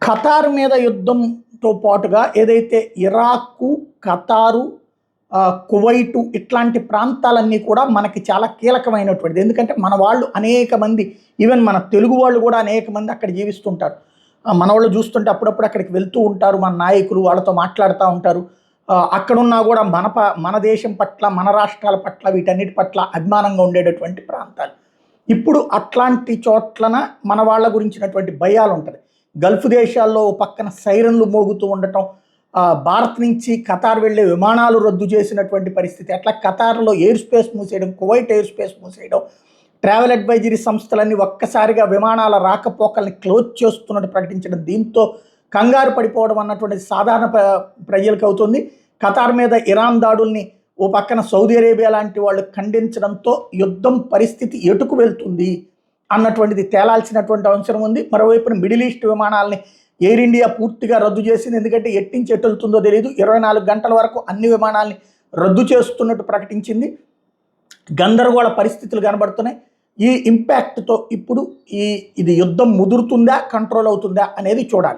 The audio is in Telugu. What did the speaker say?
ఖతార్ మీద యుద్ధంతో పాటుగా ఏదైతే ఇరాకు, ఖతారు, కువైటు ఇట్లాంటి ప్రాంతాలన్నీ కూడా మనకి చాలా కీలకమైనటువంటిది. ఎందుకంటే మన వాళ్ళు అనేక మంది, ఈవెన్ మన తెలుగు వాళ్ళు కూడా అనేక మంది అక్కడ జీవిస్తుంటారు. మన వాళ్ళు చూస్తుంటే అప్పుడప్పుడు అక్కడికి వెళ్తూ ఉంటారు. మన నాయకులు వాళ్ళతో మాట్లాడుతూ ఉంటారు. అక్కడున్నా కూడా మన దేశం పట్ల, మన రాష్ట్రాల పట్ల, వీటన్నిటి పట్ల అభిమానంగా ఉండేటటువంటి ప్రాంతాలు. ఇప్పుడు అట్లాంటి చోట్లన మన వాళ్ళ గురించినటువంటి భయాలు ఉంటుంది. గల్ఫ్ దేశాల్లో పక్కన సైరన్లు మోగుతూ ఉండటం, భారత్ నుంచి ఖతార్ వెళ్ళే విమానాలు రద్దు చేసినటువంటి పరిస్థితి, అట్లా ఖతార్లో ఎయిర్ స్పేస్ మూసేయడం, కువైట్ ఎయిర్ స్పేస్ మూసేయడం, ట్రావెల్ అడ్వైజరీ సంస్థలన్నీ ఒక్కసారిగా విమానాల రాకపోకల్ని క్లోజ్ చేస్తున్నట్టు ప్రకటించడం, దీంతో కంగారు పడిపోవడం అన్నటువంటి సాధారణ ప్రజలకు అవుతుంది. ఖతార్ మీద ఇరాన్ దాడుల్ని ఓ పక్కన సౌదీ అరేబియా లాంటి వాళ్ళు ఖండించడంతో యుద్ధం పరిస్థితి ఎటుకు వెళ్తుంది అన్నటువంటిది తేలాల్సినటువంటి అవసరం ఉంది. మరోవైపున మిడిల్ ఈస్ట్ విమానాలని ఎయిర్ ఇండియా పూర్తిగా రద్దు చేసింది. ఎందుకంటే ఎట్టించి ఎటు వెళ్తుందో తెలియదు. 24 గంటల వరకు అన్ని విమానాలని రద్దు చేస్తున్నట్టు ప్రకటించింది. గందరగోళ పరిస్థితులు కనబడుతున్నాయి. ఈ ఇంపాక్ట్తో ఇప్పుడు ఇది యుద్ధం ముదురుతుందా, కంట్రోల్ అవుతుందా అనేది చూడాలి.